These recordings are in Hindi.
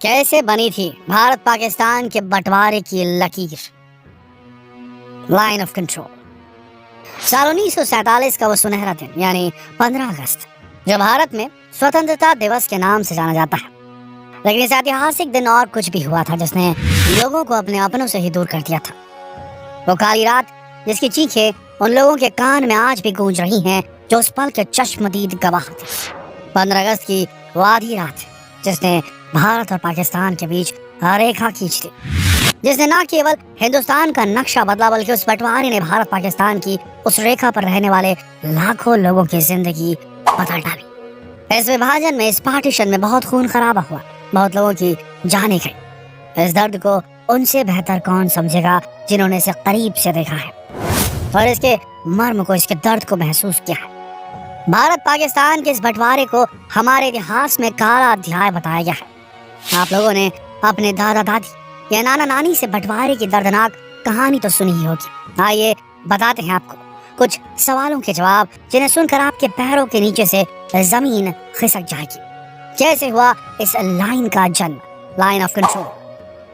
कैसे बनी थी भारत पाकिस्तान के बंटवारे की लकीर, लाइन ऑफ कंट्रोल। साल 1947 का वो सुनहरा दिन यानी 15 अगस्त, जो भारत में स्वतंत्रता दिवस के नाम से जाना जाता है। लेकिन इस ऐतिहासिक दिन और कुछ भी हुआ था जिसने लोगों को अपने अपनों से ही दूर कर दिया था। वो काली रात जिसकी चीखें उन लोगों के कान में आज भी गूंज रही हैं जो उस पल के चश्मदीद गवाह थे। 15 अगस्त की वो आधी रात जिसने भारत और पाकिस्तान के बीच रेखा खींच दी, जिसने न केवल हिंदुस्तान का नक्शा बदला बल्कि उस बंटवारे ने भारत पाकिस्तान की उस रेखा पर रहने वाले लाखों लोगों की जिंदगी बदल डाली। इस विभाजन में, इस पार्टीशन में बहुत खून खराबा हुआ, बहुत लोगों की जानें गई। इस दर्द को उनसे बेहतर कौन समझेगा जिन्होंने इसे करीब से देखा है और इसके मर्म को, इसके दर्द को महसूस किया है। भारत पाकिस्तान के इस बंटवारे को हमारे इतिहास में काला अध्याय बताया गया है। आप लोगों ने अपने दादा दादी या नाना नानी से बंटवारे की दर्दनाक कहानी तो सुनी ही होगी। आइए बताते हैं आपको कुछ सवालों के जवाब जिन्हें सुनकर आपके पैरों के नीचे से जमीन खिसक जाएगी। कैसे हुआ इस लाइन का जन्म, लाइन ऑफ कंट्रोल?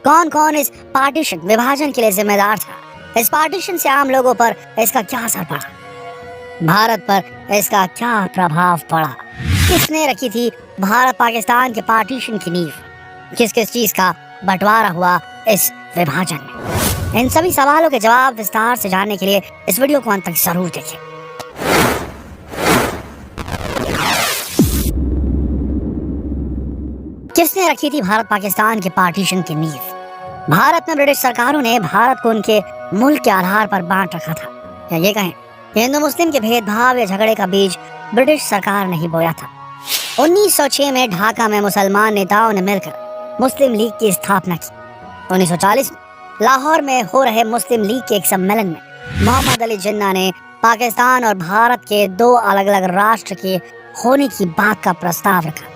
कौन कौन इस पार्टीशन, विभाजन के लिए जिम्मेदार था? इस पार्टीशन से आम लोगों पर इसका क्या असर पड़ा? भारत पर इसका क्या प्रभाव पड़ा? किसने रखी थी भारत पाकिस्तान के पार्टीशन की नींव? किस किस चीज का बंटवारा हुआ इस विभाजन में? इन सभी सवालों के जवाब विस्तार से जानने के लिए इस वीडियो को अंत तक जरूर देखें। किसने रखी थी भारत पाकिस्तान के पार्टीशन की नींव? भारत में ब्रिटिश सरकारों ने भारत को उनके मुल्क के आधार पर बांट रखा था, या ये कहें हिंदू मुस्लिम के भेदभाव या झगड़े का बीज ब्रिटिश सरकार ने ही बोया था। 1906 में ढाका में मुसलमान नेताओं ने मिलकर मुस्लिम लीग की स्थापना की। 1940 में लाहौर में हो रहे मुस्लिम लीग के एक सम्मेलन में मोहम्मद अली जिन्ना ने पाकिस्तान और भारत के दो अलग अलग राष्ट्र के होने की बात का प्रस्ताव रखा।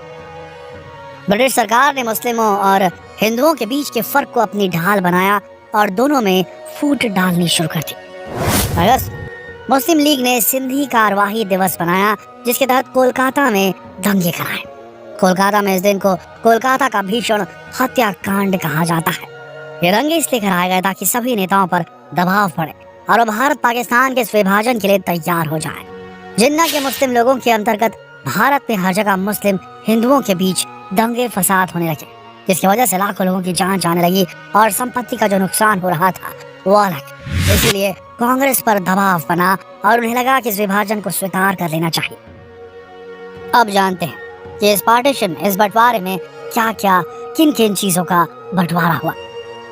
ब्रिटिश सरकार ने मुस्लिमों और हिंदुओं के बीच के फर्क को अपनी ढाल बनाया और दोनों में फूट डालनी शुरू कर दी। अगस्त मुस्लिम लीग ने सिंधी कार्यवाही दिवस बनाया, जिसके तहत कोलकाता में दंगे कराए। कोलकाता में इस दिन को कोलकाता का भीषण हत्याकांड कहा जाता है। ये दंगे इसलिए कराए गए ताकि सभी नेताओं पर दबाव पड़े और वो भारत पाकिस्तान के इस विभाजन के लिए तैयार हो जाए। जिन्ना के मुस्लिम लोगों के अंतर्गत भारत में हर जगह मुस्लिम हिंदुओं के बीच दंगे फसाद होने लगे, जिसकी वजह से लाखों लोगों की जान जाने लगी और संपत्ति का जो नुकसान हो रहा था वो अलग। इसीलिए कांग्रेस पर दबाव बना और उन्हें लगा कि इस विभाजन को स्वीकार कर लेना चाहिए। अब जानते हैं कि इस पार्टीशन, इस बंटवारे में क्या क्या, किन किन चीजों का बंटवारा हुआ।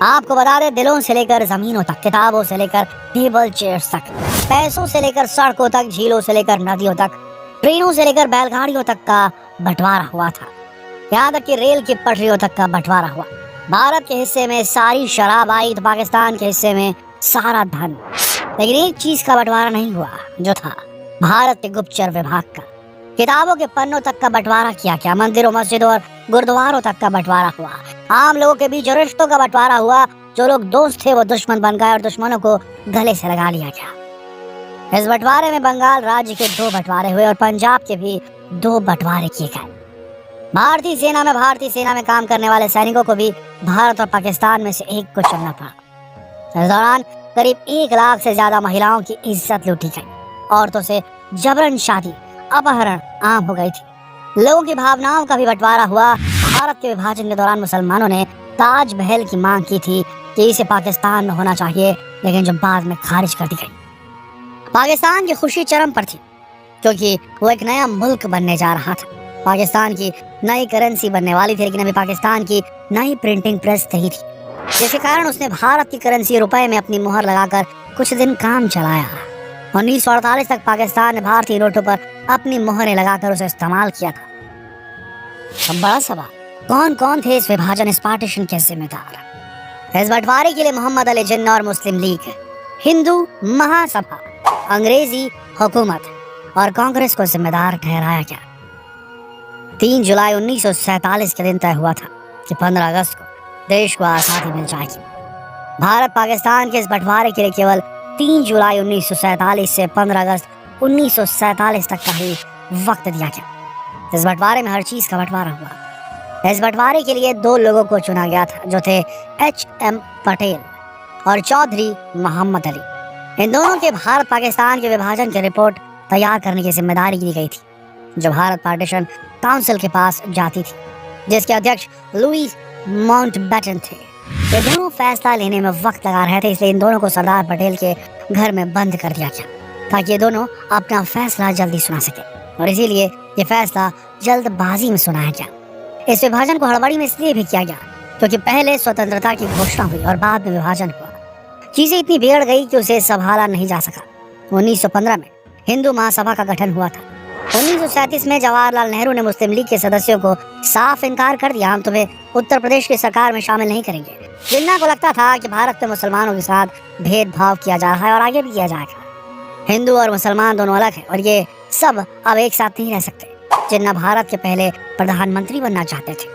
आपको बता दें, दिलों से लेकर जमीनों तक, किताबों से लेकर टेबल चेयर्स तक, पैसों से लेकर सड़कों तक, झीलों से लेकर नदियों तक, ट्रेनों से लेकर बैलगाड़ियों तक का बंटवारा हुआ था। यहाँ तक कि रेल की पटरियों तक का बंटवारा हुआ। भारत के हिस्से में सारी शराब आई तो पाकिस्तान के हिस्से में सारा धन। लेकिन एक चीज का बंटवारा नहीं हुआ, जो था भारत के गुप्तचर विभाग का। किताबों के पन्नों तक का बंटवारा किया क्या, मंदिरों, मस्जिदों और गुरुद्वारों तक का बंटवारा हुआ। आम लोगों के बीच रिश्तों का बंटवारा हुआ। जो लोग दोस्त थे वो दुश्मन बन गए और दुश्मनों को गले से लगा लिया गया। इस बंटवारे में बंगाल राज्य के 2 बंटवारे हुए और पंजाब के भी 2 बंटवारे किए गए। भारतीय सेना में काम करने वाले सैनिकों को भी भारत और पाकिस्तान में से एक को चुनना पड़ा। इस दौरान करीब 1 लाख से ज्यादा महिलाओं की इज्जत लूटी गई। औरतों से जबरन शादी, अपहरण आम हो गई थी। लोगों की भावनाओं का भी बंटवारा हुआ। भारत के विभाजन के दौरान मुसलमानों ने ताज महल की मांग की थी कि इसे पाकिस्तान में होना चाहिए, लेकिन जो बाद में खारिज कर दी गई। पाकिस्तान की खुशी चरम पर थी क्योंकि वो एक नया मुल्क बनने जा रहा था। पाकिस्तान की नई करेंसी बनने वाली थी, लेकिन अभी पाकिस्तान की नई प्रिंटिंग प्रेस नहीं थी, जिसके कारण उसने भारत की करेंसी रुपए में अपनी मुहर लगाकर कुछ दिन काम चलाया। 1948 तक पाकिस्तान ने भारतीय नोटों पर अपनी मुहरें लगाकर उसे इस्तेमाल किया था। अब बड़ा सवाल, कौन कौन थे इस विभाजन, इस पार्टीशन के जिम्मेदार? इस बंटवारे के लिए मोहम्मद अली जिन्ना और मुस्लिम लीग, हिंदू महासभा, अंग्रेजी हुकूमत और कांग्रेस को जिम्मेदार ठहराया गया। 3 जुलाई 1947 के दिन तय हुआ था कि 15 अगस्त को देश को आज़ादी मिल जाएगी। भारत पाकिस्तान के इस बंटवारे के लिए केवल 3 जुलाई 1947 से 15 अगस्त 1947 तक का ही वक्त दिया गया। इस बंटवारे में हर चीज का बंटवारा हुआ। इस बंटवारे के लिए 2 लोगों को चुना गया था, जो थे HM पटेल और चौधरी मोहम्मद अली। इन दोनों के भारत पाकिस्तान के विभाजन की रिपोर्ट तैयार करने की जिम्मेदारी दी गई थी, जो भारत पार्टीशन काउंसिल के पास जाती थी, जिसके अध्यक्ष लुईस माउंटबेटन थे। ये दोनों फैसला लेने में वक्त लगा रहे थे, इसलिए इन दोनों को सरदार पटेल के घर में बंद कर दिया गया, ताकि ये दोनों अपना फैसला जल्दी सुना सके। और इसीलिए ये फैसला जल्दबाजी में सुनाया गया। इस विभाजन को हड़बड़ी में इसलिए भी किया गया क्योंकि पहले स्वतंत्रता की घोषणा हुई और बाद में विभाजन हुआ। चीजें इतनी बिगड़ गई कि उसे संभाला नहीं जा सका। 1915 में हिंदू महासभा का गठन हुआ था। 1937 में जवाहरलाल नेहरू ने मुस्लिम लीग के सदस्यों को साफ इनकार कर दिया, हम तुम्हें उत्तर प्रदेश की सरकार में शामिल नहीं करेंगे। जिन्ना को लगता था कि भारत में मुसलमानों के साथ भेदभाव किया जा रहा है और आगे भी किया जाएगा। हिंदू और मुसलमान दोनों अलग हैं और ये सब अब एक साथ नहीं रह सकते। जिन्ना भारत के पहले प्रधानमंत्री बनना चाहते थे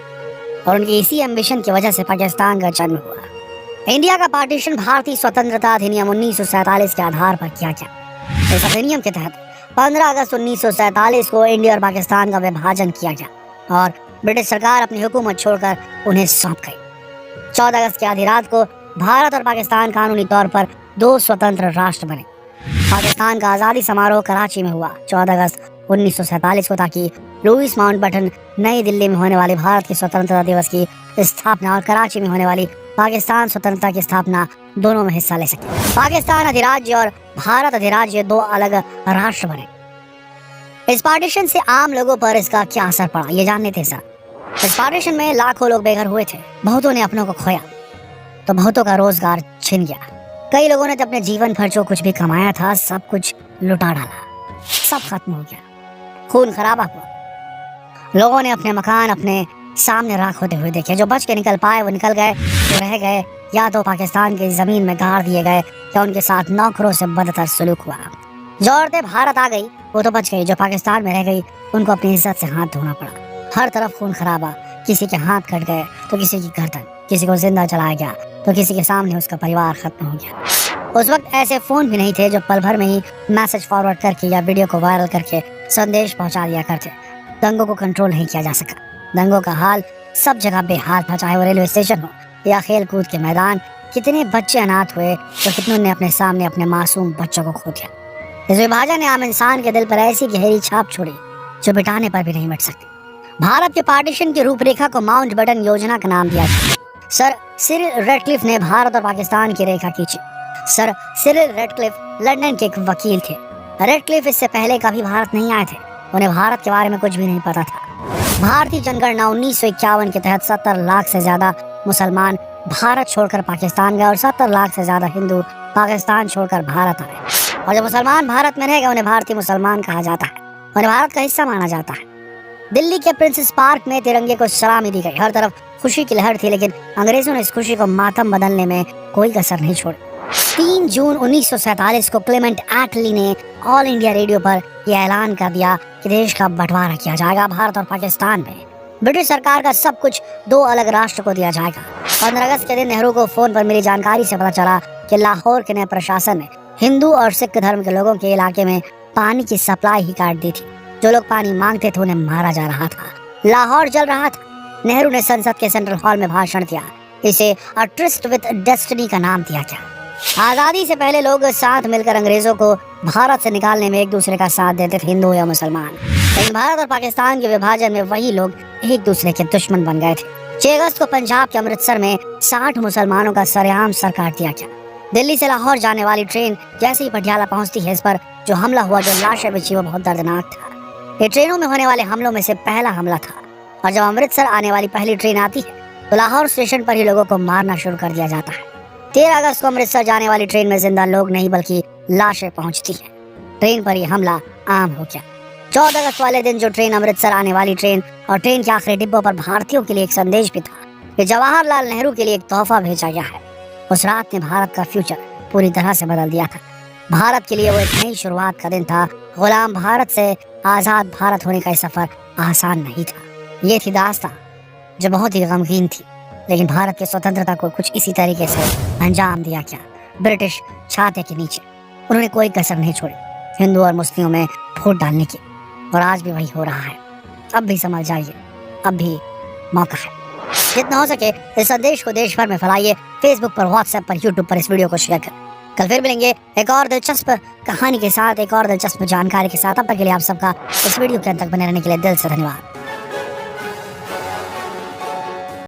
और उनकी इसी एम्बिशन की वजह से पाकिस्तान का जन्म हुआ। इंडिया का पार्टीशन भारतीय स्वतंत्रता अधिनियम 1947 के आधार पर किया गया। इस अधिनियम के तहत 15 अगस्त 1947 को इंडिया और पाकिस्तान का विभाजन किया गया और ब्रिटिश सरकार अपनी हुकूमत छोड़कर उन्हें सौंप गई। 14 अगस्त की आधी रात को भारत और पाकिस्तान कानूनी तौर पर 2 स्वतंत्र राष्ट्र बने। पाकिस्तान का आज़ादी समारोह कराची में हुआ 14 अगस्त 1947 को, ताकि लुईस माउंटबेटन नई दिल्ली में होने वाले भारत के स्वतंत्रता दिवस की स्थापना और कराची में होने वाली पाकिस्तान स्वतंत्रता की स्थापना दोनों में हिस्सा ले सके। पाकिस्तान अधिराज्य और भारत अधिराज्य 2 अलग राष्ट्र बने। इस पार्टीशन से आम लोगों पर इसका क्या असर पड़ा, ये जानने थे सर। इस पार्टीशन में लाखों लोग बेघर हुए थे। बहुतों ने अपनों को खोया तो बहुतों का रोजगार छिन गया। कई लोगों ने तो अपने जीवन भर जो कुछ भी कमाया था सब कुछ लुटा डाला, सब खत्म हो गया। खून खराबा हुआ। लोगों ने अपने मकान अपने सामने राख होते हुए देखे। जो बच के निकल पाए वो निकल गए, जो रह गए या तो पाकिस्तान की जमीन में गाड़ दिए गए या उनके साथ नौकरों से बदतर सलूक हुआ। जो औरतें भारत आ गई वो तो बच गई, जो पाकिस्तान में रह गई उनको अपनी इज्जत से हाथ धोना पड़ा। हर तरफ खून खराबा। किसी के हाथ कट गए तो किसी की गर्दन, किसी को जिंदा जलाया गया तो किसी के सामने उसका परिवार खत्म हो गया। उस वक्त ऐसे फोन भी नहीं थे जो पल भर में ही मैसेज फॉरवर्ड करके या वीडियो को वायरल करके संदेश पहुंचा दिया करते। दंगों को कंट्रोल नहीं किया जा सका। दंगों का हाल सब जगह बेहाल था, चाहे वो रेलवे स्टेशन हो या खेल कूद के मैदान। कितने बच्चे अनाथ हुए तो कितनों ने अपने सामने अपने मासूम बच्चों को खो दिया। इस विभाजन ने आम इंसान के दिल पर ऐसी गहरी छाप छोड़ी जो मिटाने पर भी नहीं मिट सकती। भारत के पार्टीशन की रूपरेखा को माउंटबेटन योजना का नाम दिया गया। सर सिरिल रेडक्लिफ ने भारत और पाकिस्तान की रेखा खींची। सर सिरिल रेडक्लिफ लंदन के एक वकील थे। रेडक्लिफ इससे पहले कभी भारत नहीं आए थे, उन्हें भारत के बारे में कुछ भी नहीं पता था। भारतीय जनगणना 1951 के तहत 70 लाख से ज्यादा मुसलमान भारत छोड़कर पाकिस्तान गए और 70 लाख से ज्यादा हिंदू पाकिस्तान छोड़कर भारत आए। और जो मुसलमान भारत में रह गए उन्हें भारतीय मुसलमान कहा जाता है, उन्हें भारत का हिस्सा माना जाता है। दिल्ली के प्रिंसेस पार्क में तिरंगे को सलामी दी गई। हर तरफ खुशी की लहर थी, लेकिन अंग्रेजों ने इस खुशी को मातम बदलने में कोई कसर नहीं छोड़ी। 3 जून 1947 को क्लेमेंट एटली ने ऑल इंडिया रेडियो पर यह ऐलान कर दिया कि देश का बंटवारा किया जाएगा भारत और पाकिस्तान में। ब्रिटिश सरकार का सब कुछ 2 अलग राष्ट्र को दिया जाएगा। 15 अगस्त के दिन नेहरू को फोन पर मिली जानकारी से पता चला कि लाहौर के नए प्रशासन ने हिंदू और सिख धर्म के लोगों के इलाके में पानी की सप्लाई ही काट दी थी। जो लोग पानी मांगते थे उन्हें मारा जा रहा था। लाहौर जल रहा था। नेहरू ने संसद के सेंट्रल हॉल में भाषण दिया। इसे अ ट्रिस्ट विद डेस्टिनी का नाम दिया गया। आजादी से पहले लोग साथ मिलकर अंग्रेजों को भारत से निकालने में एक दूसरे का साथ देते थे, हिंदू या मुसलमान। लेकिन भारत और पाकिस्तान के विभाजन में वही लोग एक दूसरे के दुश्मन बन गए थे। 6 अगस्त को पंजाब के अमृतसर में 60 मुसलमानों का सरेआम सर काट दिया गया। दिल्ली से लाहौर जाने वाली ट्रेन जैसे ही पटियाला पहुंचती है, इस पर जो हमला हुआ, जो लाशें बिछी, वो बहुत दर्दनाक था। ये ट्रेनों में होने वाले हमलों में से पहला हमला था। और जब अमृतसर आने वाली पहली ट्रेन आती है तो लाहौर स्टेशन पर ही लोगों को मारना शुरू कर दिया जाता है। 13 अगस्त को अमृतसर जाने वाली ट्रेन में जिंदा लोग नहीं बल्कि लाशें पहुंचती हैं। ट्रेन पर यह हमला आम हो गया। 14 अगस्त वाले दिन जो ट्रेन अमृतसर आने वाली ट्रेन और ट्रेन के आखिरी डिब्बों पर भारतीयों के लिए एक संदेश भी था कि जवाहरलाल नेहरू के लिए एक तोहफा भेजा गया है। उस रात ने भारत का फ्यूचर पूरी तरह से बदल दिया था। भारत के लिए वो एक नई शुरुआत का दिन था। गुलाम भारत से आजाद भारत होने का सफर आसान नहीं था। ये थी दास्तां जो बहुत ही गमगीन थी। लेकिन भारत की स्वतंत्रता को कुछ इसी तरीके से अंजाम दिया गया, ब्रिटिश छाते के नीचे। उन्होंने कोई कसर नहीं छोड़ी हिंदू और मुस्लिमों में फूट डालने की, और आज भी वही हो रहा है। अब भी समझ जाइए, अब भी मौका है। जितना हो सके इस संदेश को देश भर में फैलाइए, फेसबुक पर, व्हाट्सएप पर, यूट्यूब पर इस वीडियो को शेयर कर। कल फिर मिलेंगे एक और दिलचस्प कहानी के साथ, एक और दिलचस्प जानकारी के साथ। अब तक के लिए आप सबका इस वीडियो के अंत तक बने रहने के लिए दिल से धन्यवाद।